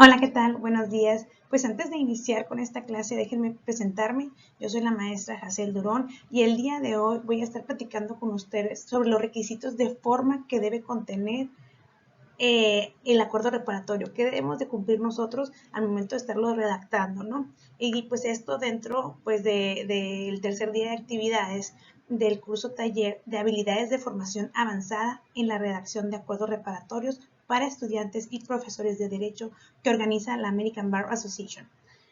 Hola, ¿qué tal? Buenos días. Pues antes de iniciar con esta clase, déjenme presentarme. Yo soy la maestra Jacel Durón y el día de hoy voy a estar platicando con ustedes sobre los requisitos de forma que debe contener el acuerdo reparatorio, que debemos de cumplir nosotros al momento de estarlo redactando, ¿no? Y pues esto dentro pues del tercer día de actividades del curso taller de habilidades de formación avanzada en la redacción de acuerdos reparatorios para estudiantes y profesores de derecho que organiza la American Bar Association.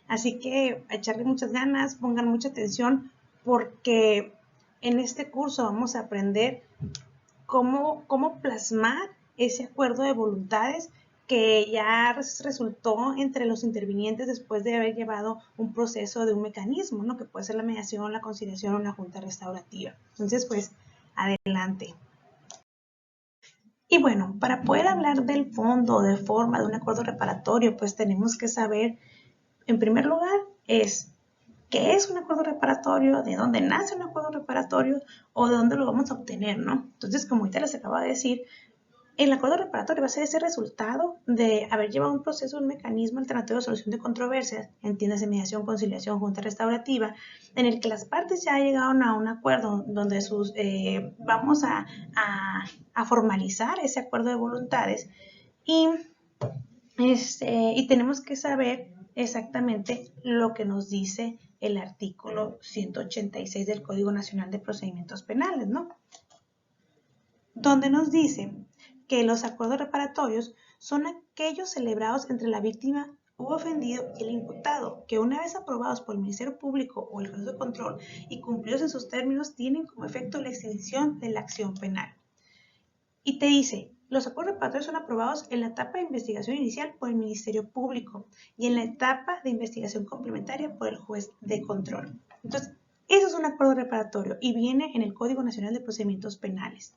Así que a echarle muchas ganas, pongan mucha atención porque en este curso vamos a aprender cómo plasmar ese acuerdo de voluntades que ya resultó entre los intervinientes después de haber llevado un proceso de un mecanismo, ¿no? Que puede ser la mediación, la conciliación o una junta restaurativa. Entonces, pues, adelante. Y bueno, para poder hablar del fondo, de forma, de un acuerdo reparatorio, pues tenemos que saber, en primer lugar, qué es un acuerdo reparatorio, de dónde nace un acuerdo reparatorio o de dónde lo vamos a obtener, ¿no? Entonces, como ahorita les acabo de decir, el acuerdo reparatorio va a ser ese resultado de haber llevado un proceso, un mecanismo alternativo de solución de controversias, entiéndase mediación, conciliación, junta restaurativa, en el que las partes ya llegaron a un acuerdo donde vamos a formalizar ese acuerdo de voluntades y, y tenemos que saber exactamente lo que nos dice el artículo 186 del Código Nacional de Procedimientos Penales, ¿no? Donde nos dice que los acuerdos reparatorios son aquellos celebrados entre la víctima u ofendido y el imputado, que una vez aprobados por el Ministerio Público o el juez de control y cumplidos en sus términos, tienen como efecto la extinción de la acción penal. Y te dice, los acuerdos reparatorios son aprobados en la etapa de investigación inicial por el Ministerio Público y en la etapa de investigación complementaria por el juez de control. Entonces, eso es un acuerdo reparatorio y viene en el Código Nacional de Procedimientos Penales.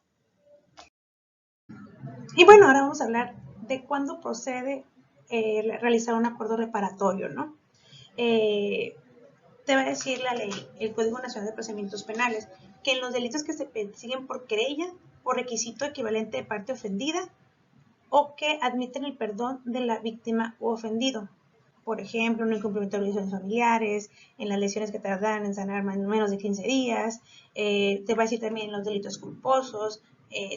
Y bueno, ahora vamos a hablar de cuándo procede realizar un acuerdo reparatorio, ¿no? Te va a decir la ley, el Código Nacional de Procedimientos Penales, que en los delitos que se persiguen por querella o requisito equivalente de parte ofendida o que admiten el perdón de la víctima u ofendido. Por ejemplo, un incumplimiento de obligaciones familiares, en las lesiones que tardan en sanar menos de 15 días, te va a decir también los delitos culposos,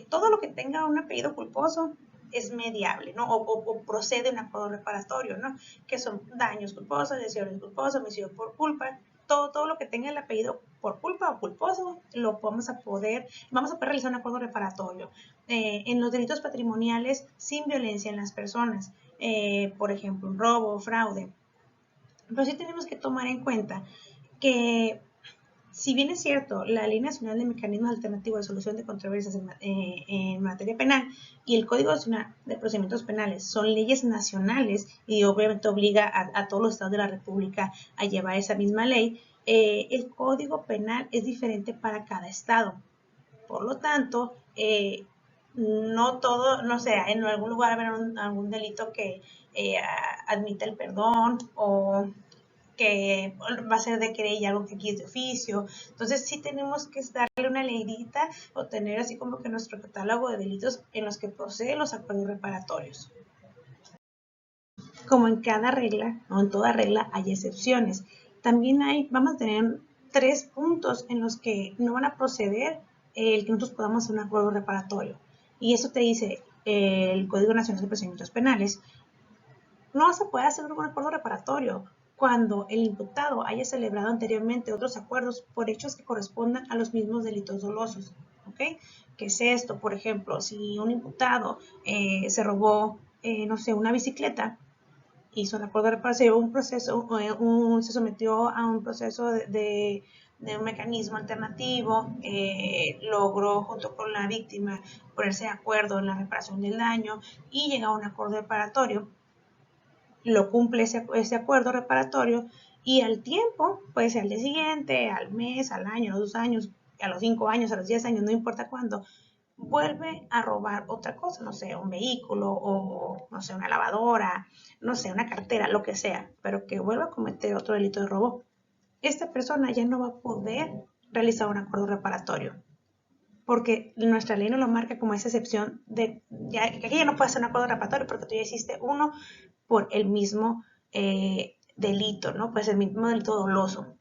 todo lo que tenga un apellido culposo es mediable, ¿no? O procede un acuerdo reparatorio, ¿no? Que son daños culposos, lesiones culposas, homicidio por culpa, todo lo que tenga el apellido por culpa o culposo, vamos a poder realizar un acuerdo reparatorio. En los delitos patrimoniales sin violencia en las personas, por ejemplo, un robo, fraude. Pero sí tenemos que tomar en cuenta que, si bien es cierto, la Ley Nacional de Mecanismos Alternativos de Solución de Controversias en materia penal y el Código Nacional de Procedimientos Penales son leyes nacionales y obviamente obliga a todos los estados de la República a llevar esa misma ley, el Código Penal es diferente para cada estado. Por lo tanto, no todo, no sé, en algún lugar habrá algún delito que admita el perdón o que va a ser de querella, algo que aquí es de oficio. Entonces sí tenemos que darle una leidita o tener así como que nuestro catálogo de delitos en los que proceden los acuerdos reparatorios. Como en cada regla, o en toda regla, hay excepciones. También vamos a tener 3 puntos en los que no van a proceder el que nosotros podamos hacer un acuerdo reparatorio. Y eso te dice el Código Nacional de Procedimientos Penales. No se puede hacer un acuerdo reparatorio cuando el imputado haya celebrado anteriormente otros acuerdos por hechos que correspondan a los mismos delitos dolosos. ¿Ok? ¿Qué es esto? Por ejemplo, si un imputado se robó, no sé, una bicicleta, hizo un acuerdo de reparación, un proceso, se sometió a un proceso de un mecanismo alternativo, logró junto con la víctima ponerse de acuerdo en la reparación del daño y llegó a un acuerdo reparatorio, lo cumple ese acuerdo reparatorio y al tiempo, puede ser al día siguiente, al mes, al año, a los 2 años, a los 5 años, a los 10 años, no importa cuándo, vuelve a robar otra cosa, no sé, un vehículo o, no sé, una lavadora, no sé, una cartera, lo que sea, pero que vuelva a cometer otro delito de robo, esta persona ya no va a poder realizar un acuerdo reparatorio, porque nuestra ley no lo marca como esa excepción de, ya, que aquí ya no puede hacer un acuerdo reparatorio porque tú ya hiciste uno por el mismo delito, ¿no? Pues el mismo delito doloso.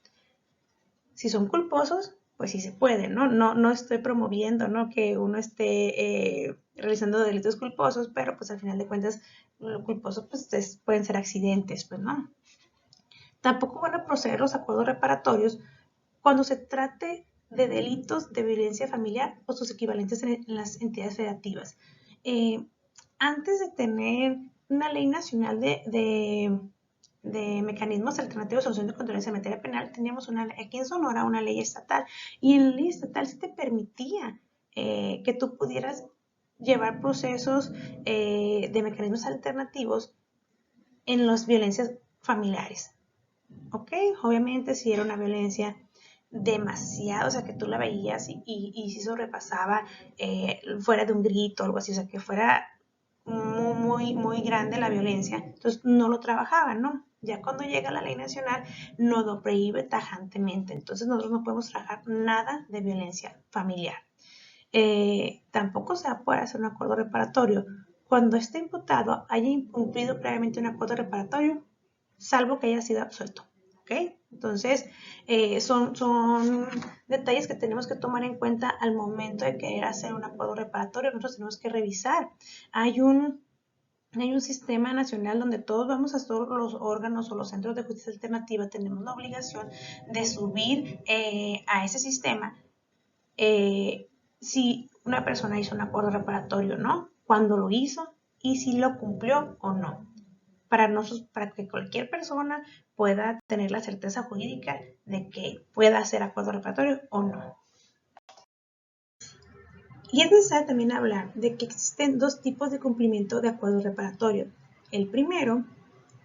Si son culposos, pues sí se puede, ¿no? No estoy promoviendo, ¿no?, que uno esté realizando delitos culposos, pero pues al final de cuentas, lo culposo pues pueden ser accidentes, pues, ¿no? Tampoco van a proceder los acuerdos reparatorios cuando se trate de delitos de violencia familiar o sus equivalentes en las entidades federativas. Antes de tener una ley nacional de mecanismos alternativos de solución de controversia en materia penal, teníamos aquí en Sonora una ley estatal, y en la ley estatal sí te permitía que tú pudieras llevar procesos de mecanismos alternativos en las violencias familiares. ¿Ok? Obviamente si era una violencia demasiado, o sea, que tú la veías y si sobrepasaba fuera de un grito o algo así, o sea, que fuera muy grande la violencia, entonces no lo trabajaban, ¿no? Ya cuando llega la ley nacional, nos lo prohíbe tajantemente, entonces nosotros no podemos trabajar nada de violencia familiar. Tampoco se puede hacer un acuerdo reparatorio cuando este imputado haya incumplido previamente un acuerdo reparatorio, salvo que haya sido absuelto. ¿Ok? Entonces, son detalles que tenemos que tomar en cuenta al momento de querer hacer un acuerdo reparatorio. Nosotros tenemos que revisar. Hay un sistema nacional donde todos vamos, a todos los órganos o los centros de justicia alternativa, tenemos la obligación de subir a ese sistema si una persona hizo un acuerdo reparatorio, ¿no? Cuándo lo hizo y si lo cumplió o no. Para que cualquier persona pueda tener la certeza jurídica de que pueda hacer acuerdo reparatorio o no. Y es necesario también hablar de que existen dos tipos de cumplimiento de acuerdo reparatorio. El primero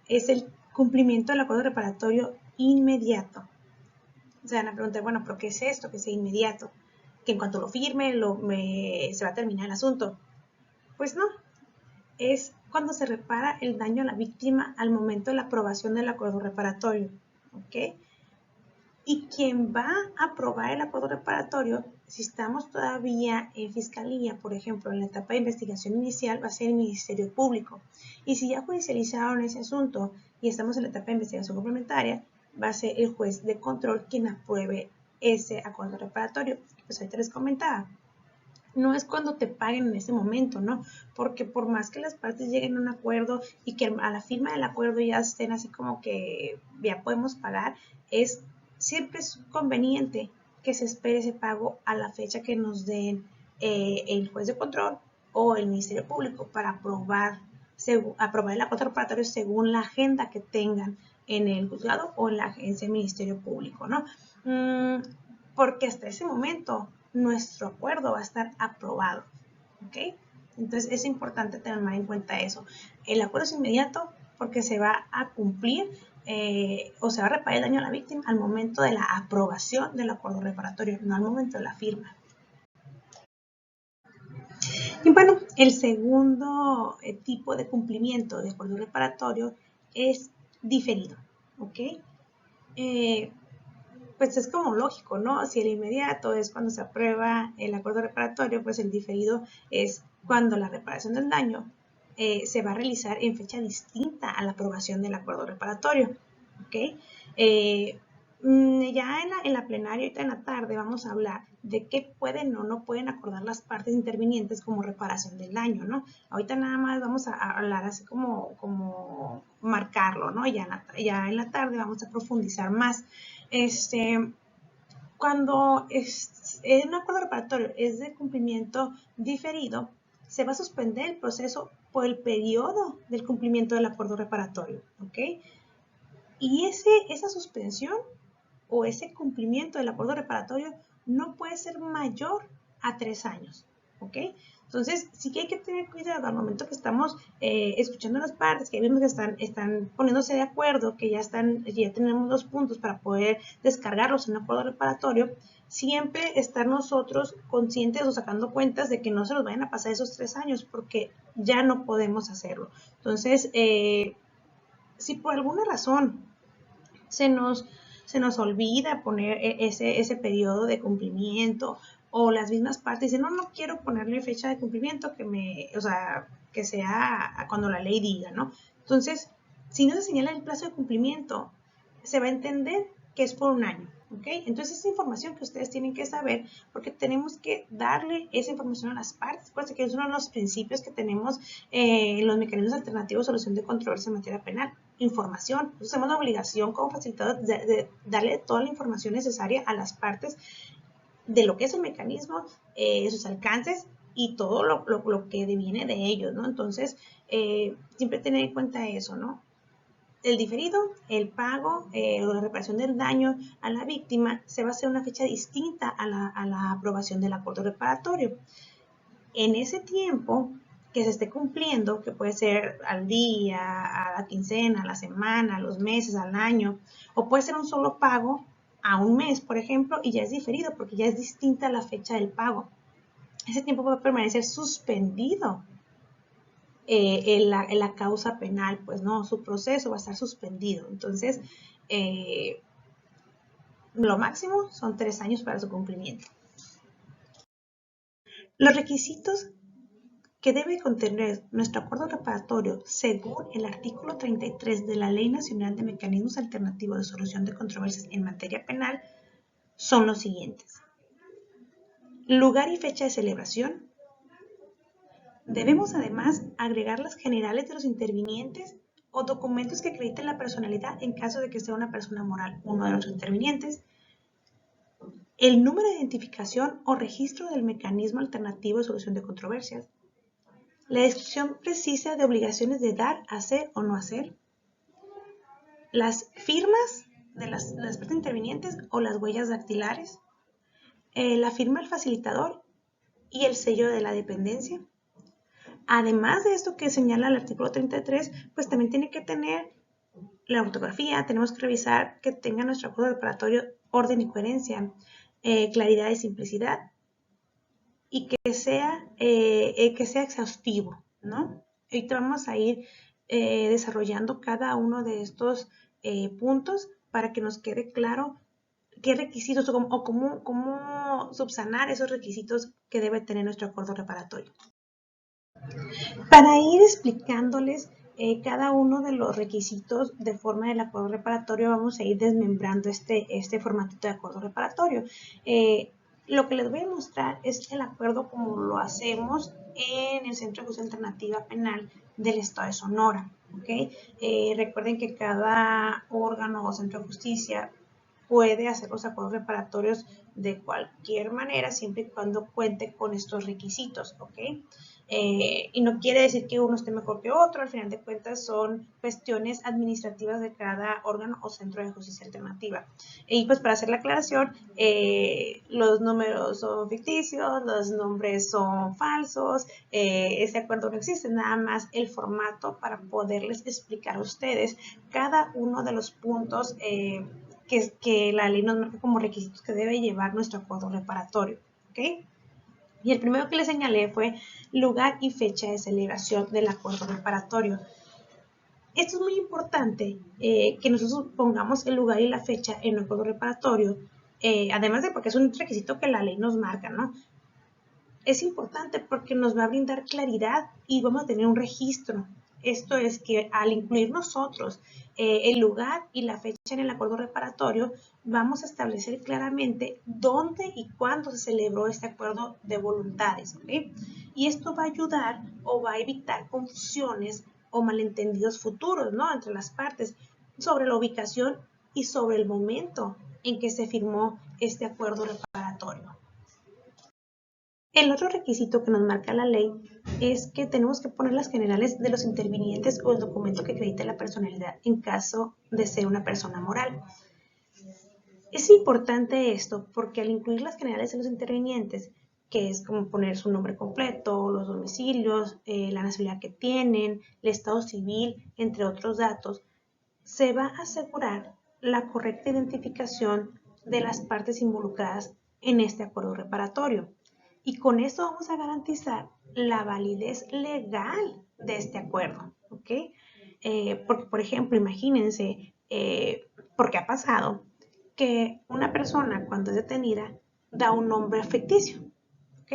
es el cumplimiento del acuerdo reparatorio inmediato. Se van a preguntar, bueno, ¿pero qué es esto? Que sea inmediato. Que en cuanto lo firme, se va a terminar el asunto. Pues no, es cuando se repara el daño a la víctima al momento de la aprobación del acuerdo reparatorio. ¿Ok? Y quien va a aprobar el acuerdo reparatorio, si estamos todavía en fiscalía, por ejemplo, en la etapa de investigación inicial, va a ser el Ministerio Público. Y si ya judicializaron ese asunto y estamos en la etapa de investigación complementaria, va a ser el juez de control quien apruebe ese acuerdo reparatorio. Pues ahorita les comentaba, no es cuando te paguen en ese momento, ¿no? Porque por más que las partes lleguen a un acuerdo y que a la firma del acuerdo ya estén así como que ya podemos pagar, siempre es conveniente que se espere ese pago a la fecha que nos den el juez de control o el Ministerio Público para aprobar el acuerdo reparatorio según la agenda que tengan en el juzgado o en la agencia del Ministerio Público, ¿no? Porque hasta ese momento nuestro acuerdo va a estar aprobado, ¿ok? Entonces es importante tener en cuenta eso. El acuerdo es inmediato porque se va a cumplir o se va a reparar el daño a la víctima al momento de la aprobación del acuerdo reparatorio, no al momento de la firma. Y bueno, el segundo tipo de cumplimiento de acuerdo reparatorio es diferido, ¿ok? Pues es como lógico, ¿no? Si el inmediato es cuando se aprueba el acuerdo reparatorio, pues el diferido es cuando la reparación del daño se va a realizar en fecha distinta a la aprobación del acuerdo reparatorio, ¿ok? Ya en la plenaria, ahorita en la tarde, vamos a hablar de qué pueden o no pueden acordar las partes intervinientes como reparación del daño, ¿no? Ahorita nada más vamos a hablar así como marcarlo, ¿no? Ya en la tarde vamos a profundizar más. Cuando un acuerdo reparatorio es de cumplimiento diferido, se va a suspender el proceso por el periodo del cumplimiento del acuerdo reparatorio, ¿ok? Y esa suspensión o ese cumplimiento del acuerdo reparatorio no puede ser mayor a 3 años, ¿ok? Entonces, sí que hay que tener cuidado al momento que estamos escuchando las partes, que vemos que están poniéndose de acuerdo, que ya tenemos los puntos para poder descargarlos en un acuerdo reparatorio, siempre estar nosotros conscientes o sacando cuentas de que no se nos vayan a pasar esos 3 años, porque ya no podemos hacerlo. Entonces, si por alguna razón se nos olvida poner ese periodo de cumplimiento o las mismas partes dicen, no quiero ponerle fecha de cumplimiento que sea cuando la ley diga, ¿no? Entonces, si no se señala el plazo de cumplimiento, se va a entender que es por un año. ¿Ok? Entonces, esa información que ustedes tienen que saber, porque tenemos que darle esa información a las partes, pues que es uno de los principios que tenemos en los mecanismos alternativos de solución de controversia en materia penal. Información. Entonces, tenemos la obligación como facilitador de darle toda la información necesaria a las partes de lo que es el mecanismo, sus alcances y todo lo que deviene de ellos, ¿no? Entonces, siempre tener en cuenta eso, ¿no? El diferido, el pago o la reparación del daño a la víctima se va a hacer una fecha distinta a la aprobación del acuerdo reparatorio. En ese tiempo que se esté cumpliendo, que puede ser al día, a la quincena, a la semana, a los meses, al año, o puede ser un solo pago a un mes, por ejemplo, y ya es diferido porque ya es distinta la fecha del pago. Ese tiempo va a permanecer suspendido en la causa penal, pues no, su proceso va a estar suspendido. Entonces, lo máximo son 3 años para su cumplimiento. Los requisitos que debe contener nuestro acuerdo reparatorio según el artículo 33 de la Ley Nacional de Mecanismos Alternativos de Solución de Controversias en materia penal son los siguientes. Lugar y fecha de celebración. Debemos además agregar las generales de los intervinientes o documentos que acrediten la personalidad en caso de que sea una persona moral uno de los intervinientes. El número de identificación o registro del mecanismo alternativo de solución de controversias. La descripción precisa de obligaciones de dar, hacer o no hacer. Las firmas de las partes intervinientes o las huellas dactilares. La firma del facilitador y el sello de la dependencia. Además de esto que señala el artículo 33, pues también tiene que tener la ortografía, tenemos que revisar que tenga nuestro acuerdo reparatorio orden y coherencia, claridad y simplicidad, y que sea exhaustivo, ¿no? Ahorita vamos a ir desarrollando cada uno de estos puntos para que nos quede claro qué requisitos o cómo subsanar esos requisitos que debe tener nuestro acuerdo reparatorio. Para ir explicándoles cada uno de los requisitos de forma del acuerdo reparatorio, vamos a ir desmembrando este formatito de acuerdo reparatorio. Lo que les voy a mostrar es el acuerdo como lo hacemos en el Centro de Justicia Alternativa Penal del Estado de Sonora. ¿Okay? Recuerden que cada órgano o centro de justicia puede hacer los acuerdos reparatorios de cualquier manera, siempre y cuando cuente con estos requisitos, ¿ok? Y no quiere decir que uno esté mejor que otro, al final de cuentas son cuestiones administrativas de cada órgano o centro de justicia alternativa. Y pues para hacer la aclaración, los números son ficticios, los nombres son falsos, este acuerdo no existe, nada más el formato para poderles explicar a ustedes cada uno de los puntos que la ley nos marca como requisitos que debe llevar nuestro acuerdo reparatorio, ¿ok? Y el primero que les señalé fue lugar y fecha de celebración del acuerdo reparatorio. Esto es muy importante, que nosotros pongamos el lugar y la fecha en el acuerdo reparatorio, además de porque es un requisito que la ley nos marca, ¿no? Es importante porque nos va a brindar claridad y vamos a tener un registro. Esto es que al incluir nosotros el lugar y la fecha en el acuerdo reparatorio, vamos a establecer claramente dónde y cuándo se celebró este acuerdo de voluntades, ¿okay? Y esto va a ayudar o va a evitar confusiones o malentendidos futuros, ¿no? Entre las partes sobre la ubicación y sobre el momento en que se firmó este acuerdo reparatorio. El otro requisito que nos marca la ley es que tenemos que poner las generales de los intervinientes o el documento que acredite la personalidad en caso de ser una persona moral. Es importante esto porque al incluir las generales de los intervinientes, que es como poner su nombre completo, los domicilios, la nacionalidad que tienen, el estado civil, entre otros datos, se va a asegurar la correcta identificación de las partes involucradas en este acuerdo reparatorio. Y con esto vamos a garantizar la validez legal de este acuerdo, ¿ok? Porque, por ejemplo, imagínense, porque ha pasado que una persona cuando es detenida da un nombre ficticio, ¿ok?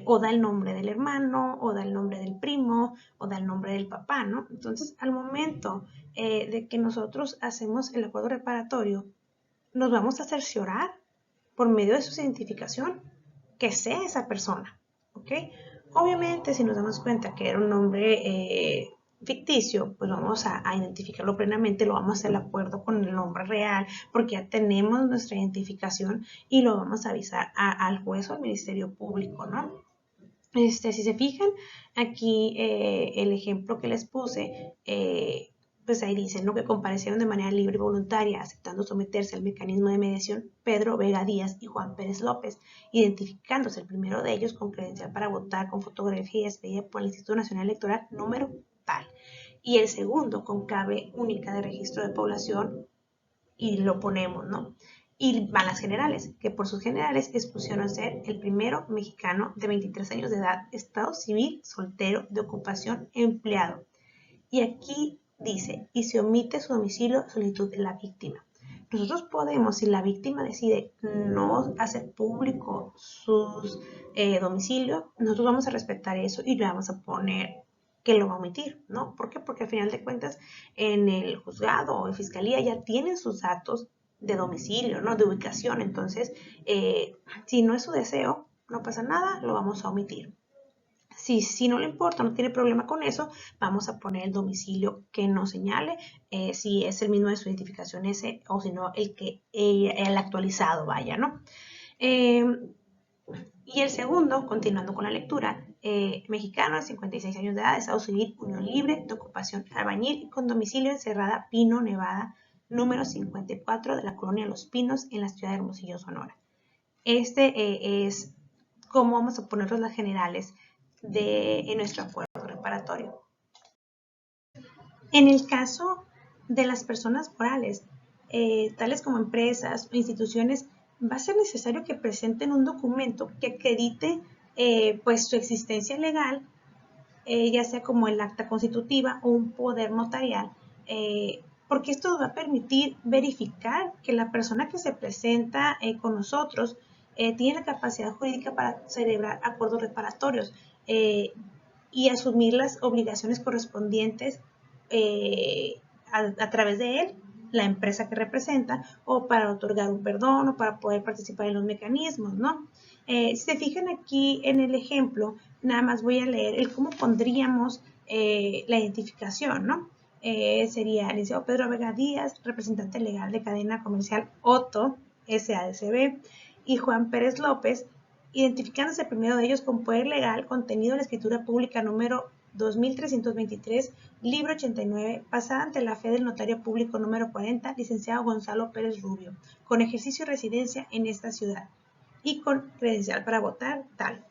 o da el nombre del hermano, o da el nombre del primo, o da el nombre del papá, ¿no? Entonces, al momento de que nosotros hacemos el acuerdo reparatorio, nos vamos a cerciorar por medio de su identificación que sea esa persona, ¿ok? Obviamente, si nos damos cuenta que era un nombre ficticio, pues vamos a identificarlo plenamente, lo vamos a hacer el acuerdo con el nombre real, porque ya tenemos nuestra identificación y lo vamos a avisar al juez o al Ministerio Público, ¿no? Si se fijan, aquí el ejemplo que les puse, pues ahí dicen, ¿no? Que comparecieron de manera libre y voluntaria, aceptando someterse al mecanismo de mediación Pedro Vega Díaz y Juan Pérez López, identificándose el primero de ellos con credencial para votar con fotografía y expedida por el Instituto Nacional Electoral número tal, y el segundo con clave única de registro de población, y lo ponemos, ¿no? Y van las generales, que por sus generales expusieron ser el primero mexicano de 23 años de edad, estado civil, soltero, de ocupación, empleado. Y aquí dice, y se omite su domicilio, solicitud de la víctima. Nosotros podemos, si la víctima decide no hacer público sus domicilios, nosotros vamos a respetar eso y le vamos a poner que lo va a omitir, ¿no? ¿Por qué? Porque al final de cuentas en el juzgado o en fiscalía ya tienen sus datos de domicilio, ¿no? De ubicación. Entonces, si no es su deseo, no pasa nada, lo vamos a omitir. Si no le importa, no tiene problema con eso, vamos a poner el domicilio que nos señale, si es el mismo de su identificación ese o si no el actualizado, vaya, ¿no? Y el segundo, continuando con la lectura, mexicano de 56 años de edad, estado civil, unión libre, de ocupación albañil y con domicilio en Cerrada, Pino, Nevada, número 54 de la colonia Los Pinos en la ciudad de Hermosillo, Sonora. Es cómo vamos a ponernos las generales en nuestro acuerdo reparatorio. En el caso de las personas morales, tales como empresas o instituciones, va a ser necesario que presenten un documento que acredite pues su existencia legal, ya sea como el acta constitutiva o un poder notarial, porque esto nos va a permitir verificar que la persona que se presenta con nosotros tiene la capacidad jurídica para celebrar acuerdos reparatorios y asumir las obligaciones correspondientes a través de él, la empresa que representa, o para otorgar un perdón o para poder participar en los mecanismos, ¿no? Si se fijan aquí en el ejemplo, nada más voy a leer el cómo pondríamos la identificación, ¿no? Sería licenciado Pedro Vega Díaz, representante legal de cadena comercial Otto SADCB, y Juan Pérez López, identificándose el primero de ellos con poder legal contenido en la escritura pública número 2323, libro 89, pasada ante la fe del notario público número 40, licenciado Gonzalo Pérez Rubio, con ejercicio y residencia en esta ciudad y con credencial para votar tal.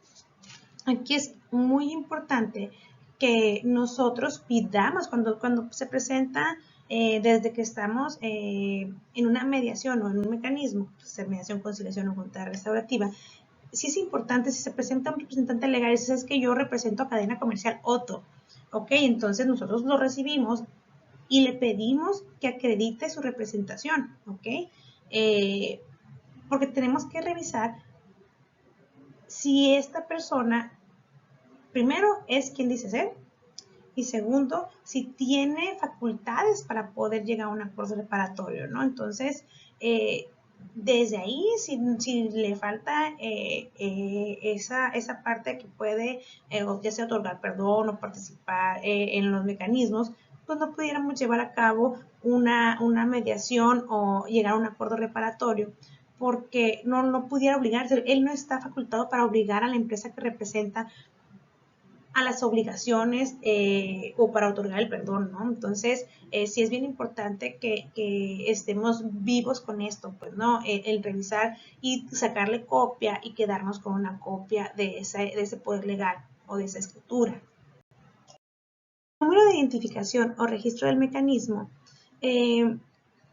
Aquí es muy importante que nosotros pidamos cuando se presenta desde que estamos en una mediación o en un mecanismo, pues, mediación, conciliación o junta restaurativa. Sí es importante, si se presenta un representante legal, es que yo represento a Cadena Comercial Otto, ¿ok? Entonces nosotros lo recibimos y le pedimos que acredite su representación, ¿ok? Porque tenemos que revisar si esta persona, primero, es quien dice ser, y segundo, si tiene facultades para poder llegar a un acuerdo reparatorio, ¿no? Entonces, desde ahí, si le falta esa parte que puede, ya sea otorgar perdón o participar en los mecanismos, pues no pudiéramos llevar a cabo una mediación o llegar a un acuerdo reparatorio, porque no pudiera obligarse, él no está facultado para obligar a la empresa que representa a las obligaciones o para otorgar el perdón, ¿no? Entonces, sí es bien importante que estemos vivos con esto, pues, ¿no? El revisar y sacarle copia y quedarnos con una copia de ese poder legal o de esa escritura. El número de identificación o registro del mecanismo,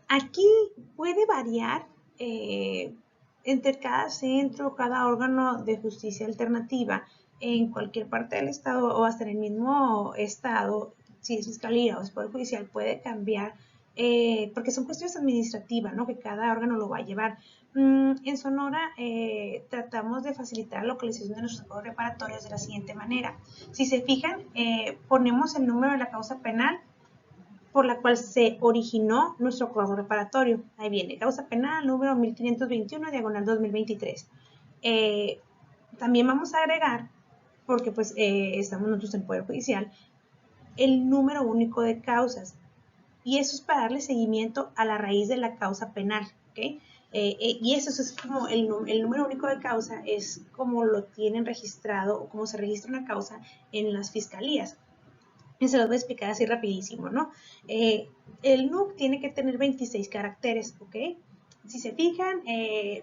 aquí puede variar entre cada centro, cada órgano de justicia alternativa en cualquier parte del estado o hasta en el mismo estado, si es fiscalía o es poder judicial, puede cambiar porque son cuestiones administrativas, ¿no? Que cada órgano lo va a llevar, En Sonora tratamos de facilitar la localización de nuestros acuerdos reparatorios de la siguiente manera. Si se fijan, ponemos el número de la causa penal por la cual se originó nuestro acuerdo reparatorio. Ahí viene, causa penal número 1521, diagonal 2023. También vamos a agregar, porque pues estamos nosotros en Poder Judicial, el número único de causas. Y eso es para darle seguimiento a la raíz de la causa penal, ¿ok? Y eso es como el número único de causa, es como lo tienen registrado o como se registra una causa en las fiscalías. Y se los voy a explicar así rapidísimo, ¿no? El NUC tiene que tener 26 caracteres, ¿ok? Si se fijan,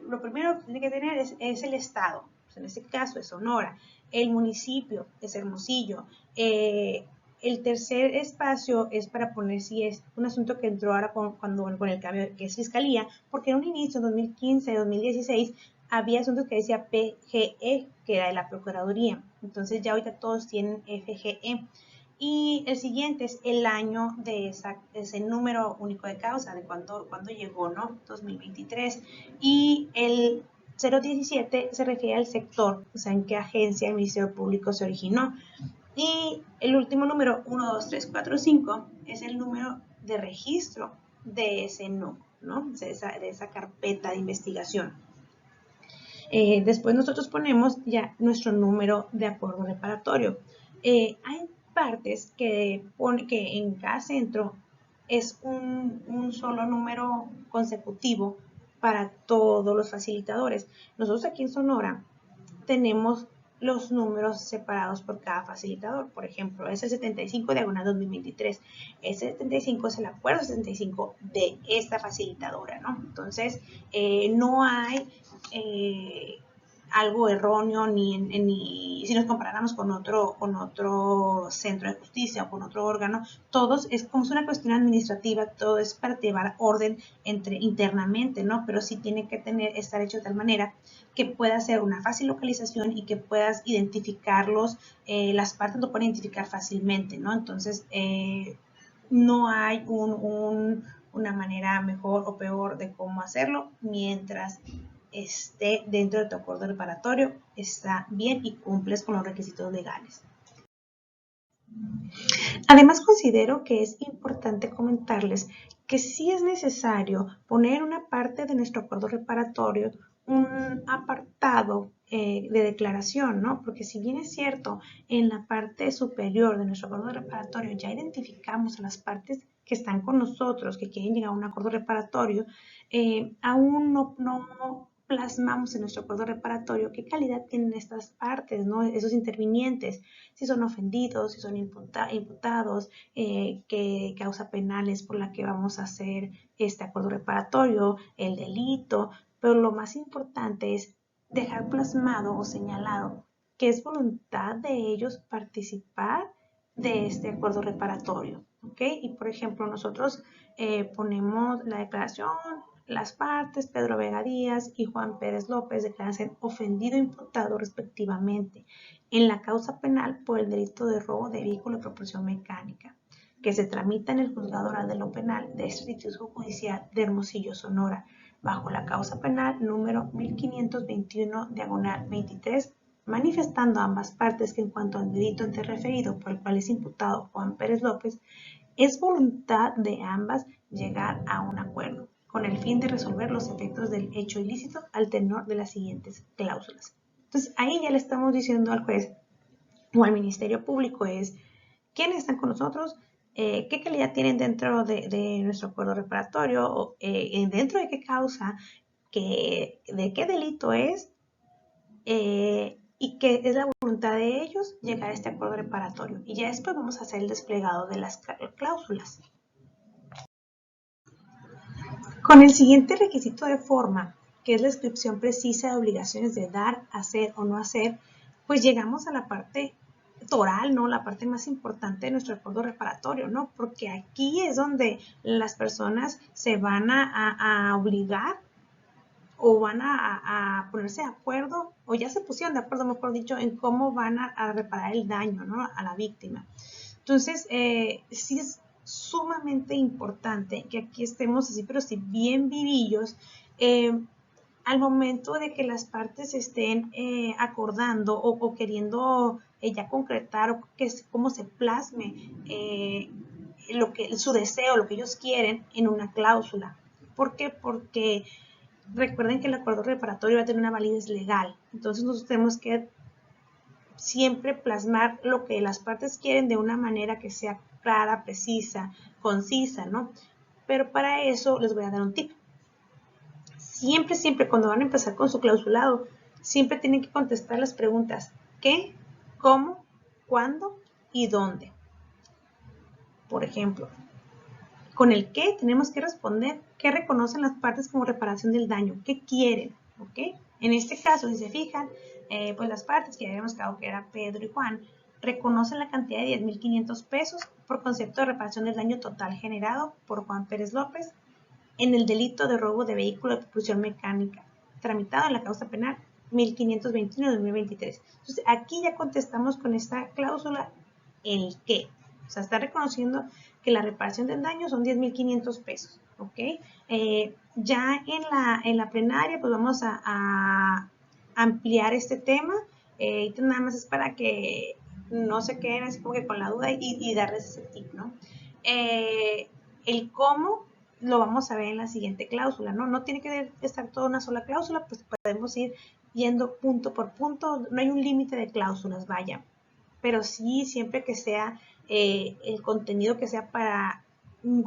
lo primero que tiene que tener es el estado, pues en este caso es Sonora, el municipio es Hermosillo, el tercer espacio es para poner si es un asunto que entró ahora con el cambio que es fiscalía, porque en un inicio, en 2015, 2016, había asuntos que decía PGE, que era de la Procuraduría. Entonces ya ahorita todos tienen FGE. Y el siguiente es el año de ese número único de causa, de cuándo llegó, ¿no? 2023. Y el 017 se refiere al sector, o sea, en qué agencia el Ministerio Público se originó. Y el último número, 1, 2, 3, 4, 5, es el número de registro de ese NUC, ¿no? De esa carpeta de investigación. Después nosotros ponemos ya nuestro número de acuerdo reparatorio. Hay partes que pone que en cada centro es un solo número consecutivo para todos los facilitadores. Nosotros aquí en Sonora tenemos los números separados por cada facilitador. Por ejemplo, es el 75 diagonal 2023. Ese 75 es el acuerdo 75 de esta facilitadora, ¿no? Entonces, no hay algo erróneo ni si nos comparáramos con otro centro de justicia o con otro órgano, todos es como es una cuestión administrativa, todo es para llevar orden internamente, ¿no? Pero sí tiene que estar hecho de tal manera que pueda ser una fácil localización y que puedas identificarlos, las partes lo pueden identificar fácilmente, ¿no? Entonces, no hay una manera mejor o peor de cómo hacerlo mientras esté dentro de tu acuerdo reparatorio, está bien y cumples con los requisitos legales. Además, considero que es importante comentarles que sí es necesario poner en una parte de nuestro acuerdo reparatorio un apartado de declaración, ¿no? Porque si bien es cierto, en la parte superior de nuestro acuerdo reparatorio ya identificamos a las partes que están con nosotros, que quieren llegar a un acuerdo reparatorio, aún no plasmamos en nuestro acuerdo reparatorio qué calidad tienen estas partes, ¿no? Esos intervinientes, si son ofendidos, si son imputados, qué causa penal es por la que vamos a hacer este acuerdo reparatorio, el delito, pero lo más importante es dejar plasmado o señalado que es voluntad de ellos participar de este acuerdo reparatorio, ¿ok? Y por ejemplo, nosotros ponemos la declaración, las partes, Pedro Vega Díaz y Juan Pérez López declaran ser ofendido e imputado respectivamente en la causa penal por el delito de robo de vehículo de propulsión mecánica, que se tramita en el Juzgado Oral de lo Penal de este Instituto Judicial de Hermosillo, Sonora, bajo la causa penal número 1521, diagonal 23, manifestando a ambas partes que en cuanto al delito antes referido por el cual es imputado Juan Pérez López, es voluntad de ambas llegar a un acuerdo, con el fin de resolver los efectos del hecho ilícito al tenor de las siguientes cláusulas. Entonces, ahí ya le estamos diciendo al juez o al Ministerio Público es quiénes están con nosotros, qué calidad tienen dentro de nuestro acuerdo reparatorio, o, dentro de qué causa, de qué delito es, y que es la voluntad de ellos llegar a este acuerdo reparatorio. Y ya después vamos a hacer el desplegado de las cláusulas. Con el siguiente requisito de forma, que es la descripción precisa de obligaciones de dar, hacer o no hacer, pues llegamos a la parte toral, ¿no? La parte más importante de nuestro acuerdo reparatorio, ¿no? Porque aquí es donde las personas se van a obligar o van a ponerse de acuerdo, o ya se pusieron de acuerdo, mejor dicho, en cómo van a reparar el daño, ¿no? A la víctima. Entonces, sí es sumamente importante que aquí estemos así, pero sí bien vivillos, al momento de que las partes estén acordando o queriendo ya concretar o cómo se plasme su deseo, lo que ellos quieren en una cláusula. ¿Por qué? Porque recuerden que el acuerdo reparatorio va a tener una validez legal. Entonces nosotros tenemos que siempre plasmar lo que las partes quieren de una manera que sea clara, precisa, concisa, ¿no? Pero para eso les voy a dar un tip. Siempre cuando van a empezar con su clausulado, siempre tienen que contestar las preguntas ¿qué?, ¿cómo?, ¿cuándo? Y ¿dónde? Por ejemplo, con el qué tenemos que responder qué reconocen las partes como reparación del daño, qué quieren, ¿ok? En este caso, si se fijan, pues las partes que ya habíamos quedado que era Pedro y Juan, reconocen la cantidad de 10,500 pesos por concepto de reparación del daño total generado por Juan Pérez López en el delito de robo de vehículo de propulsión mecánica, tramitado en la causa penal 1521-2023. Entonces, aquí ya contestamos con esta cláusula el qué. O sea, está reconociendo que la reparación del daño son 10,500 pesos, ¿ok? Ya en la plenaria, pues vamos a ampliar este tema. Nada más es para que no se queden así como que con la duda y darles ese tip, ¿no? El cómo lo vamos a ver en la siguiente cláusula, ¿no? No tiene que estar toda una sola cláusula, pues podemos ir yendo punto por punto, no hay un límite de cláusulas, vaya, pero sí siempre que sea el contenido que sea para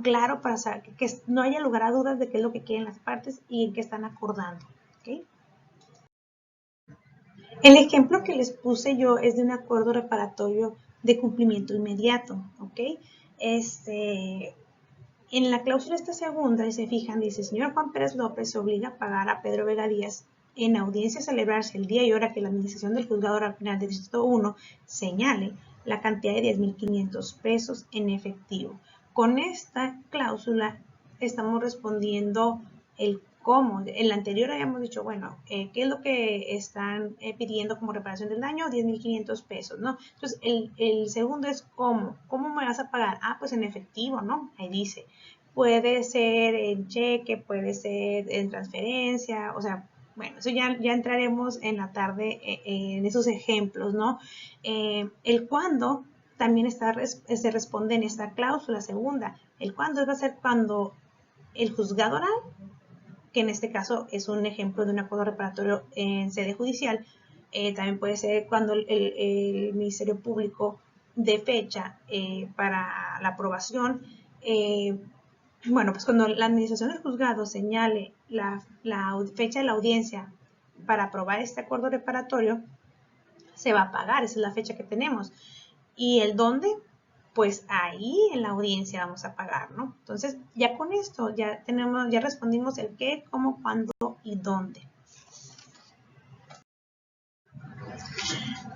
claro, para saber que no haya lugar a dudas de qué es lo que quieren las partes y en qué están acordando, ¿ok? El ejemplo que les puse yo es de un acuerdo reparatorio de cumplimiento inmediato, ¿ok? En la cláusula esta segunda, si se fijan, dice, señor Juan Pérez López se obliga a pagar a Pedro Vega Díaz en audiencia a celebrarse el día y hora que la administración del juzgado oral penal del Distrito 1 señale la cantidad de 10,500 pesos en efectivo. Con esta cláusula estamos respondiendo el cómo. En la anterior habíamos dicho, bueno, ¿qué es lo que están pidiendo como reparación del daño? 10,500 pesos, ¿no? Entonces, el segundo es cómo. ¿Cómo me vas a pagar? Ah, pues en efectivo, ¿no? Ahí dice. Puede ser en cheque, puede ser en transferencia, o sea, bueno, eso ya entraremos en la tarde en esos ejemplos, ¿no? El cuándo también se responde en esta cláusula segunda. El cuándo va a ser cuando el juzgado oral, que en este caso es un ejemplo de un acuerdo reparatorio en sede judicial, también puede ser cuando el Ministerio Público dé fecha para la aprobación. Bueno, pues cuando la administración del juzgado señale la fecha de la audiencia para aprobar este acuerdo reparatorio, se va a pagar, esa es la fecha que tenemos. ¿Y el dónde? Pues ahí en la audiencia vamos a pagar, ¿no? Entonces, ya con esto ya respondimos el qué, cómo, cuándo y dónde.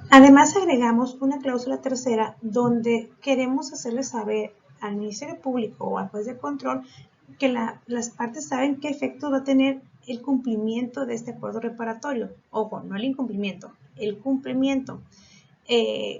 Además, agregamos una cláusula tercera donde queremos hacerle saber al Ministerio Público o al juez de control que las partes saben qué efecto va a tener el cumplimiento de este acuerdo reparatorio. Ojo, no el incumplimiento, el cumplimiento.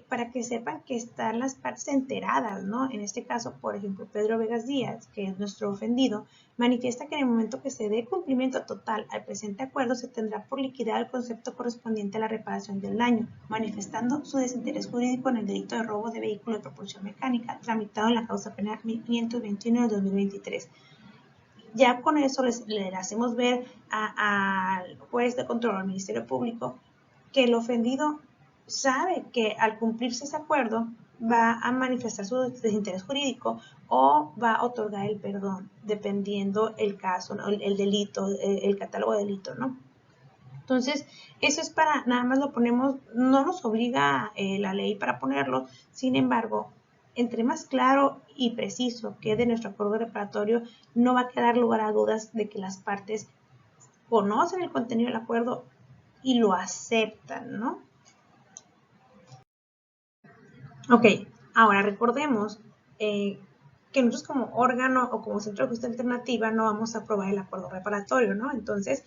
Para que sepan que están las partes enteradas, ¿no? En este caso, por ejemplo, Pedro Vegas Díaz, que es nuestro ofendido, manifiesta que en el momento que se dé cumplimiento total al presente acuerdo, se tendrá por liquidar el concepto correspondiente a la reparación del daño, manifestando su desinterés jurídico en el delito de robo de vehículo de propulsión mecánica, tramitado en la causa penal 1521 de 2023. Ya con eso le hacemos ver al juez de control, al Ministerio Público, que el ofendido sabe que al cumplirse ese acuerdo va a manifestar su desinterés jurídico o va a otorgar el perdón, dependiendo el caso, ¿no? el delito, el catálogo de delito, ¿no? Entonces, eso es para, nada más lo ponemos, no nos obliga la ley para ponerlo, sin embargo, entre más claro y preciso quede nuestro acuerdo reparatorio, no va a quedar lugar a dudas de que las partes conocen el contenido del acuerdo y lo aceptan, ¿no? Ok, ahora recordemos que nosotros como órgano o como centro de justicia alternativa no vamos a aprobar el acuerdo reparatorio, ¿no? Entonces,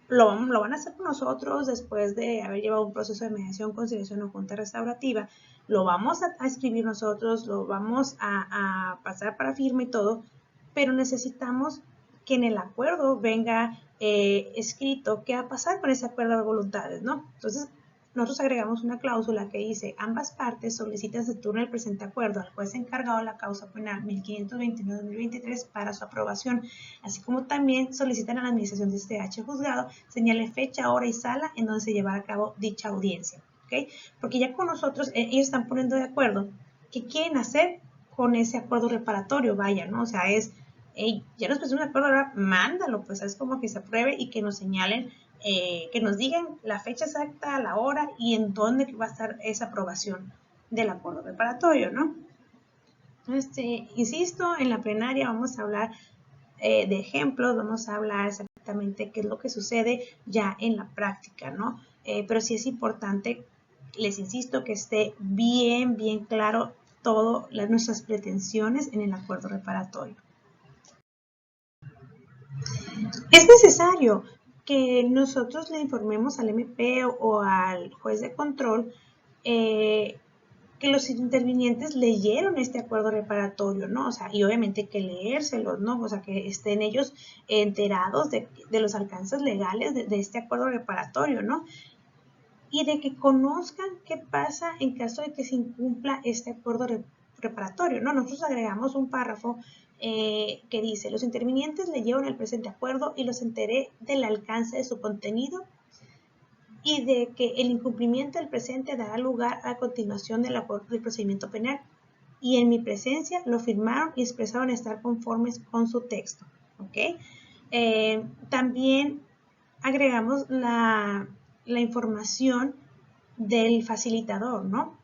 lo van a hacer con nosotros después de haber llevado un proceso de mediación, conciliación o junta restaurativa. Lo vamos a escribir nosotros, lo vamos a pasar para firma y todo, pero necesitamos que en el acuerdo venga escrito qué va a pasar con ese acuerdo de voluntades, ¿no? Entonces, nosotros agregamos una cláusula que dice, ambas partes solicitan se turne el presente acuerdo al juez encargado de la causa penal 1529-2023 para su aprobación, así como también solicitan a la administración de este juzgado señale fecha, hora y sala en donde se llevará a cabo dicha audiencia, ¿ok? Porque ya con nosotros, ellos están poniendo de acuerdo qué quieren hacer con ese acuerdo reparatorio, vaya, ¿no? O sea, es, hey, ya nos pusimos de acuerdo, ahora mándalo, pues es como que se apruebe y que nos señalen, que nos digan la fecha exacta, la hora y en dónde va a estar esa aprobación del acuerdo preparatorio, ¿no? Insisto, en la plenaria vamos a hablar de ejemplos, vamos a hablar exactamente qué es lo que sucede ya en la práctica, ¿no? Pero sí es importante, les insisto, que esté bien claro todas nuestras pretensiones en el acuerdo reparatorio. Es necesario que nosotros le informemos al MP o al juez de control que los intervinientes leyeron este acuerdo reparatorio, ¿no? O sea, y obviamente que leérselos, ¿no? O sea, que estén ellos enterados de los alcances legales de este acuerdo reparatorio, ¿no? Y de que conozcan qué pasa en caso de que se incumpla este acuerdo reparatorio, ¿no? Nosotros agregamos un párrafo que dice, los intervinientes leyeron el presente acuerdo y los enteré del alcance de su contenido y de que el incumplimiento del presente dará lugar a continuación del procedimiento penal y en mi presencia lo firmaron y expresaron estar conformes con su texto, ¿ok? También agregamos la información del facilitador, ¿no?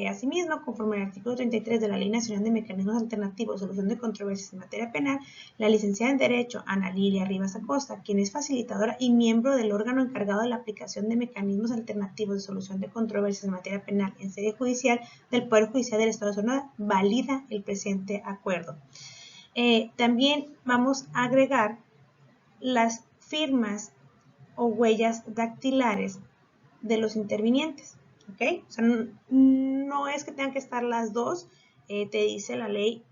Asimismo, conforme al artículo 33 de la Ley Nacional de Mecanismos Alternativos de Solución de Controversias en Materia Penal, la licenciada en Derecho, Ana Lilia Rivas Acosta, quien es facilitadora y miembro del órgano encargado de la aplicación de mecanismos alternativos de solución de controversias en materia penal en sede judicial del Poder Judicial del Estado de Sonora, valida el presente acuerdo. También vamos a agregar las firmas o huellas dactilares de los intervinientes, ¿ok? O sea, no es que tengan que estar las dos, te dice la ley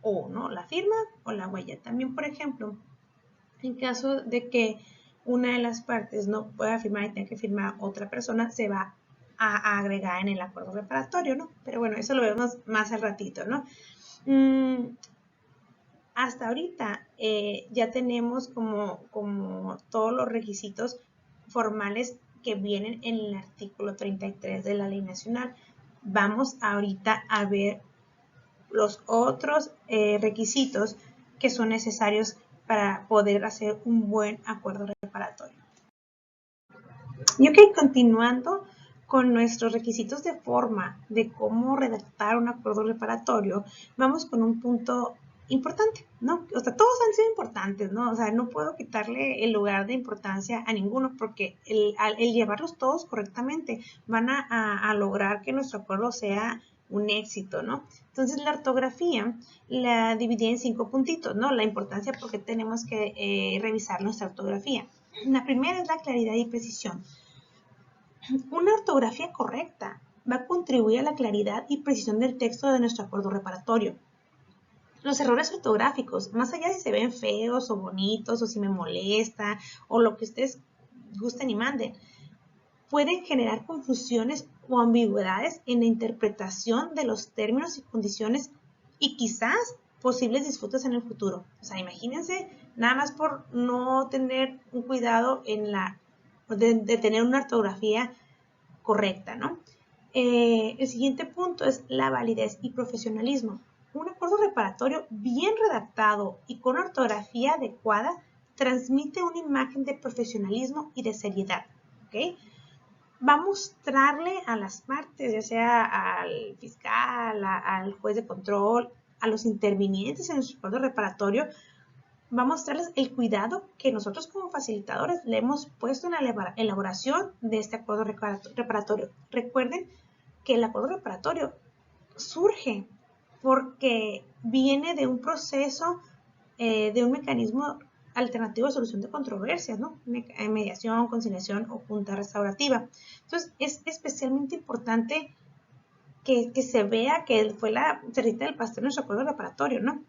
o, ¿no? La firma o la huella. También, por ejemplo, en caso de que una de las partes no pueda firmar y tenga que firmar otra persona, se va a agregar en el acuerdo reparatorio, ¿no? Pero bueno, eso lo vemos más al ratito, ¿no? Hasta ahorita ya tenemos como todos los requisitos formales que vienen en el artículo 33 de la Ley Nacional. Vamos ahorita a ver los otros requisitos que son necesarios para poder hacer un buen acuerdo reparatorio. Y ok, continuando con nuestros requisitos de forma de cómo redactar un acuerdo reparatorio, vamos con un punto importante, ¿no? O sea, todos han sido importantes, ¿no? O sea, no puedo quitarle el lugar de importancia a ninguno porque el llevarlos todos correctamente van a lograr que nuestro acuerdo sea un éxito, ¿no? Entonces, la ortografía la dividí en 5 puntitos, ¿no? La importancia porque tenemos que revisar nuestra ortografía. La primera es la claridad y precisión. Una ortografía correcta va a contribuir a la claridad y precisión del texto de nuestro acuerdo reparatorio. Los errores ortográficos, más allá de si se ven feos o bonitos o si me molesta o lo que ustedes gusten y manden, pueden generar confusiones o ambigüedades en la interpretación de los términos y condiciones y quizás posibles disfrutas en el futuro. O sea, imagínense, nada más por no tener un cuidado en de tener una ortografía correcta, ¿no? El siguiente punto es la validez y profesionalismo. Un acuerdo reparatorio bien redactado y con ortografía adecuada transmite una imagen de profesionalismo y de seriedad, ¿ok? Va a mostrarle a las partes, ya sea al fiscal, al juez de control, a los intervinientes en nuestro acuerdo reparatorio, va a mostrarles el cuidado que nosotros como facilitadores le hemos puesto en la elaboración de este acuerdo reparatorio. Recuerden que el acuerdo reparatorio surge porque viene de un proceso, de un mecanismo alternativo de solución de controversias, ¿no? Mediación, conciliación o junta restaurativa. Entonces, es especialmente importante que se vea que fue la cerita del pastel en nuestro acuerdo reparatorio, ¿no?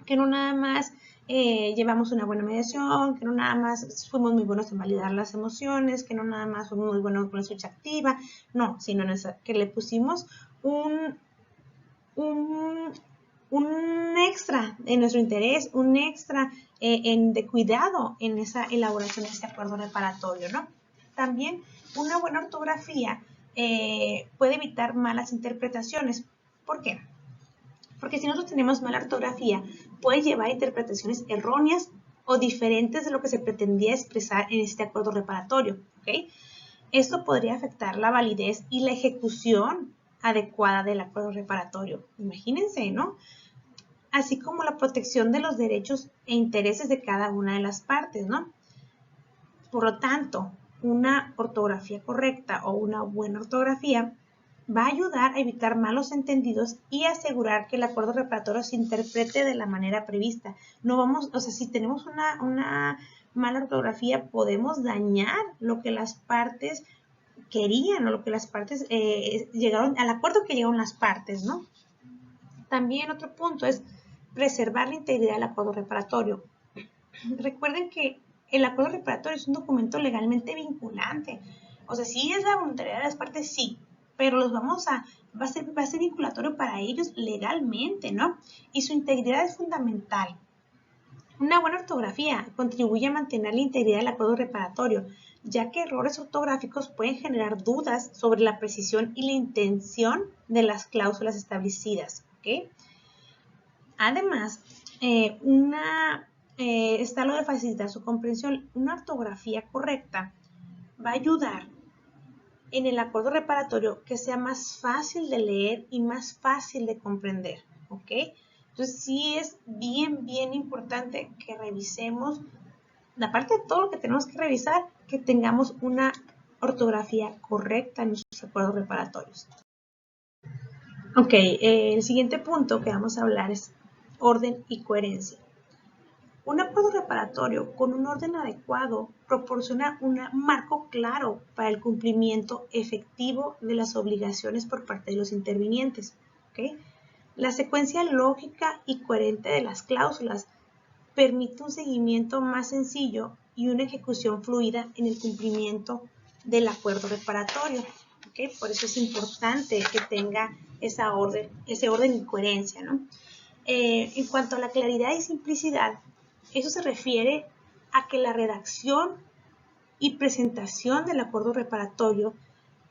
que no nada más llevamos una buena mediación, que no nada más fuimos muy buenos en validar las emociones, que no nada más fuimos muy buenos con la escucha activa, no, sino que le pusimos un extra en nuestro interés, un extra de cuidado en esa elaboración de este acuerdo reparatorio, ¿no? También una buena ortografía puede evitar malas interpretaciones. ¿Por qué? Porque si nosotros tenemos mala ortografía, puede llevar a interpretaciones erróneas o diferentes de lo que se pretendía expresar en este acuerdo reparatorio, ¿ok? Esto podría afectar la validez y la ejecución adecuada del acuerdo reparatorio. Imagínense, ¿no? Así como la protección de los derechos e intereses de cada una de las partes, ¿no? Por lo tanto, una ortografía correcta o una buena ortografía va a ayudar a evitar malos entendidos y asegurar que el acuerdo reparatorio se interprete de la manera prevista. No vamos, o sea, si tenemos una mala ortografía, podemos dañar lo que las partes querían o lo que las partes llegaron, al acuerdo que llegaron las partes, ¿no? También otro punto es preservar la integridad del acuerdo reparatorio. Recuerden que el acuerdo reparatorio es un documento legalmente vinculante. O sea, sí es la voluntariedad de las partes, sí, pero va a ser vinculatorio para ellos legalmente, ¿no? Y su integridad es fundamental. Una buena ortografía contribuye a mantener la integridad del acuerdo reparatorio, ya que errores ortográficos pueden generar dudas sobre la precisión y la intención de las cláusulas establecidas, ¿ok? Además, está lo de facilitar su comprensión. Una ortografía correcta va a ayudar en el acuerdo reparatorio que sea más fácil de leer y más fácil de comprender, ¿ok? Entonces sí es bien importante que revisemos, aparte de todo lo que tenemos que revisar, que tengamos una ortografía correcta en nuestros acuerdos reparatorios. Ok, el siguiente punto que vamos a hablar es orden y coherencia. Un acuerdo reparatorio con un orden adecuado proporciona un marco claro para el cumplimiento efectivo de las obligaciones por parte de los intervinientes, ¿okay? La secuencia lógica y coherente de las cláusulas permite un seguimiento más sencillo y una ejecución fluida en el cumplimiento del acuerdo reparatorio, ¿okay? Por eso es importante que tenga ese orden y coherencia, ¿no? En cuanto a la claridad y simplicidad, eso se refiere a que la redacción y presentación del acuerdo reparatorio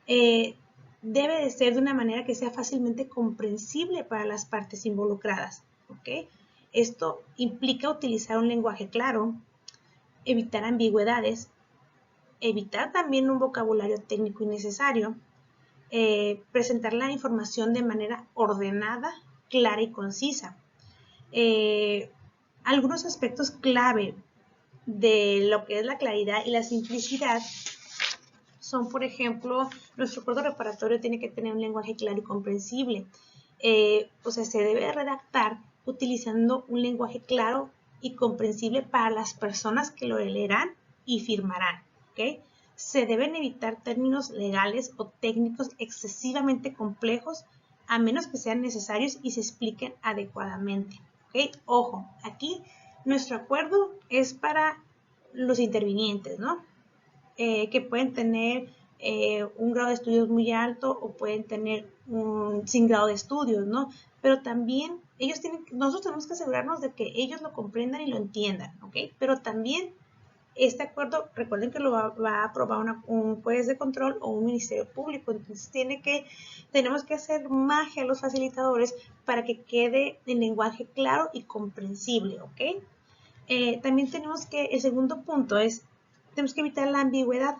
debe de ser de una manera que sea fácilmente comprensible para las partes involucradas, ¿ok? Esto implica utilizar un lenguaje claro, evitar ambigüedades, evitar también un vocabulario técnico innecesario, presentar la información de manera ordenada, clara y concisa. Algunos aspectos clave de lo que es la claridad y la simplicidad son, por ejemplo, nuestro acuerdo reparatorio tiene que tener un lenguaje claro y comprensible. O sea, se debe redactar utilizando un lenguaje claro y comprensible para las personas que lo leerán y firmarán, ¿ok? Se deben evitar términos legales o técnicos excesivamente complejos a menos que sean necesarios y se expliquen adecuadamente, ¿ok? Ojo, aquí nuestro acuerdo es para los intervinientes, ¿no? Que pueden tener un grado de estudios muy alto o pueden tener sin grado de estudios, ¿no? Pero también nosotros tenemos que asegurarnos de que ellos lo comprendan y lo entiendan, ¿ok? Pero también este acuerdo, recuerden que lo va a aprobar un juez de control o un ministerio público, entonces tenemos que hacer magia a los facilitadores para que quede en lenguaje claro y comprensible, ¿ok? También el segundo punto tenemos que evitar la ambigüedad.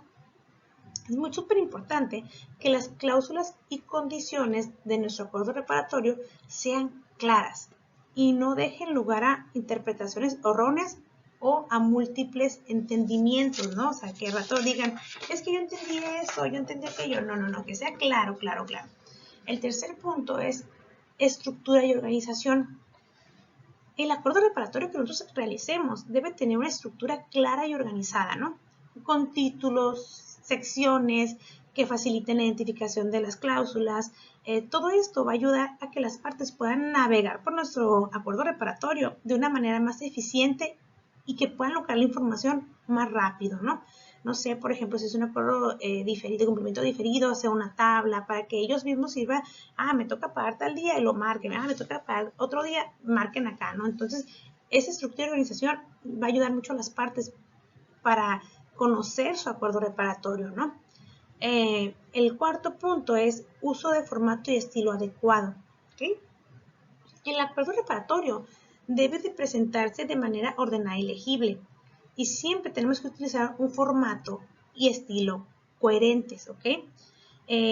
Es muy súper importante que las cláusulas y condiciones de nuestro acuerdo reparatorio sean claras y no dejen lugar a interpretaciones erróneas o a múltiples entendimientos, ¿no? O sea, que al rato digan, es que yo entendí eso, yo entendí aquello. No, que sea claro. El tercer punto es estructura y organización. El acuerdo reparatorio que nosotros realicemos debe tener una estructura clara y organizada, ¿no? Con títulos, secciones, que faciliten la identificación de las cláusulas. Todo esto va a ayudar a que las partes puedan navegar por nuestro acuerdo reparatorio de una manera más eficiente y que puedan lograr la información más rápido, ¿no? No sé, por ejemplo, si es un acuerdo de cumplimiento diferido, hacer una tabla para que ellos mismos sirvan, me toca pagar tal día y lo marquen, me toca pagar otro día, marquen acá, ¿no? Entonces, esa estructura de organización va a ayudar mucho a las partes para conocer su acuerdo reparatorio, ¿no? El cuarto punto es uso de formato y estilo adecuado, ¿ok? El acuerdo reparatorio debe de presentarse de manera ordenada y legible y siempre tenemos que utilizar un formato y estilo coherentes, ¿ok?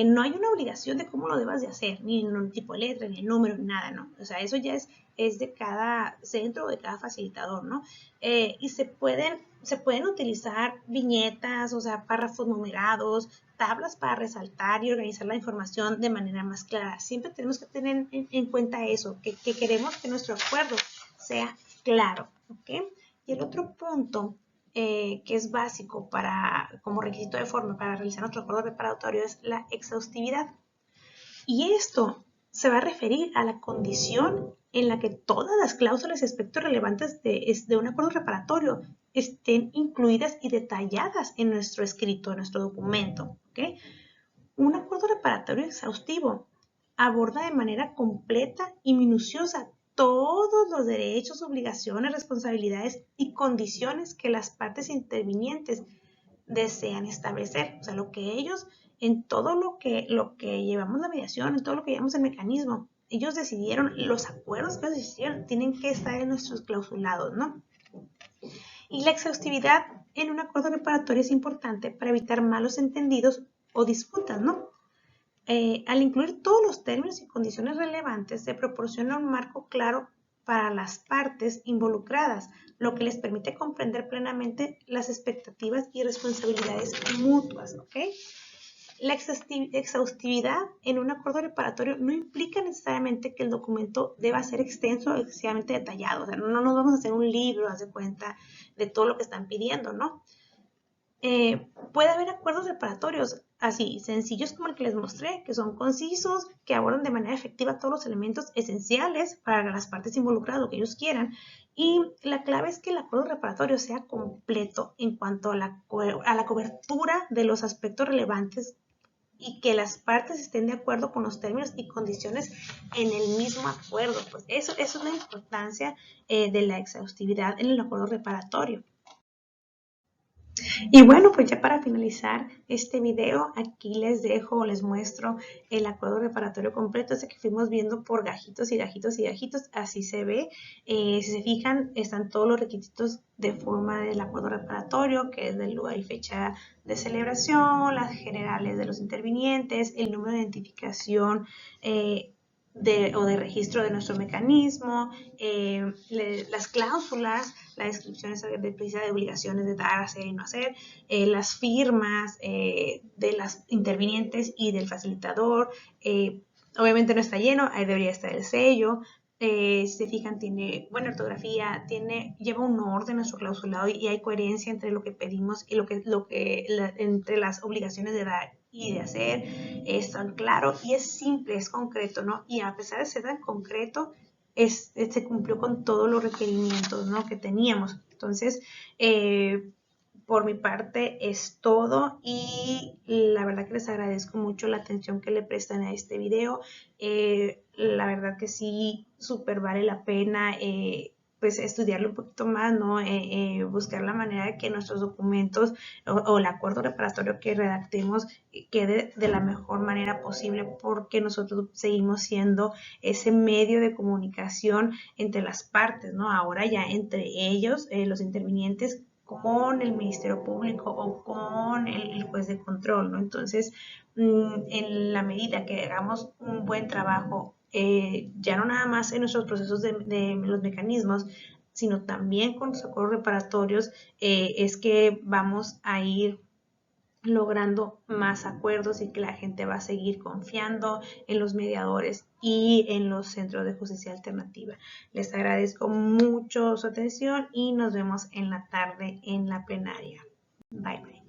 No hay una obligación de cómo lo debas de hacer, ni en un tipo de letra, ni el número, ni nada, ¿no? O sea, eso ya es de cada centro o de cada facilitador, ¿no? Y se pueden utilizar viñetas, o sea, párrafos numerados, tablas para resaltar y organizar la información de manera más clara. Siempre tenemos que tener en cuenta eso, que queremos que nuestro acuerdo sea claro, ¿ok? Y el otro punto que es básico como requisito de forma para realizar nuestro acuerdo reparatorio es la exhaustividad. Y esto se va a referir a la condición en la que todas las cláusulas y aspectos relevantes de un acuerdo reparatorio estén incluidas y detalladas en nuestro escrito, en nuestro documento, ¿ok? Un acuerdo reparatorio exhaustivo aborda de manera completa y minuciosa todos los derechos, obligaciones, responsabilidades y condiciones que las partes intervinientes desean establecer. O sea, lo que ellos, en todo lo que llevamos la mediación, en todo lo que llevamos el mecanismo, ellos decidieron, los acuerdos que ellos decidieron tienen que estar en nuestros clausulados, ¿no? Y la exhaustividad en un acuerdo reparatorio es importante para evitar malos entendidos o disputas, ¿no? Al incluir todos los términos y condiciones relevantes, se proporciona un marco claro para las partes involucradas, lo que les permite comprender plenamente las expectativas y responsabilidades mutuas, ¿ok? La exhaustividad en un acuerdo reparatorio no implica necesariamente que el documento deba ser extenso o excesivamente detallado. O sea, no nos vamos a hacer un libro, haz de cuenta de todo lo que están pidiendo, ¿no? Puede haber acuerdos reparatorios así sencillos como el que les mostré, que son concisos, que abordan de manera efectiva todos los elementos esenciales para las partes involucradas, lo que ellos quieran. Y la clave es que el acuerdo reparatorio sea completo en cuanto a la cobertura de los aspectos relevantes y que las partes estén de acuerdo con los términos y condiciones en el mismo acuerdo. Pues eso es la importancia de la exhaustividad en el acuerdo reparatorio. Y bueno, pues ya para finalizar este video, aquí les dejo, les muestro el acuerdo reparatorio completo, ese que fuimos viendo por gajitos y gajitos y gajitos, así se ve. Si se fijan, están todos los requisitos de forma del acuerdo reparatorio, que es del lugar y fecha de celebración, las generales de los intervinientes, el número de identificación o de registro de nuestro mecanismo, las cláusulas, la descripción precisa de obligaciones de dar, hacer y no hacer, las firmas de las intervinientes y del facilitador. Obviamente no está lleno, ahí debería estar el sello. Si se fijan, tiene buena ortografía, lleva un orden nuestro clausulado y hay coherencia entre lo que pedimos y entre las obligaciones de dar y de hacer. Es tan claro y es simple, es concreto, ¿no? Y a pesar de ser tan concreto, se cumplió con todos los requerimientos, ¿no?, que teníamos. Entonces, por mi parte es todo y la verdad que les agradezco mucho la atención que le prestan a este video. La verdad que sí, súper vale la pena pues estudiarlo un poquito más, ¿no? Buscar la manera de que nuestros documentos o el acuerdo reparatorio que redactemos quede de la mejor manera posible, porque nosotros seguimos siendo ese medio de comunicación entre las partes, ¿no? Ahora ya entre ellos, los intervinientes, con el Ministerio Público o con el juez de control, ¿no? Entonces, en la medida que hagamos un buen trabajo, ya no nada más en nuestros procesos de los mecanismos, sino también con los acuerdos reparatorios, es que vamos a ir logrando más acuerdos y que la gente va a seguir confiando en los mediadores y en los centros de justicia alternativa. Les agradezco mucho su atención y nos vemos en la tarde en la plenaria. Bye bye.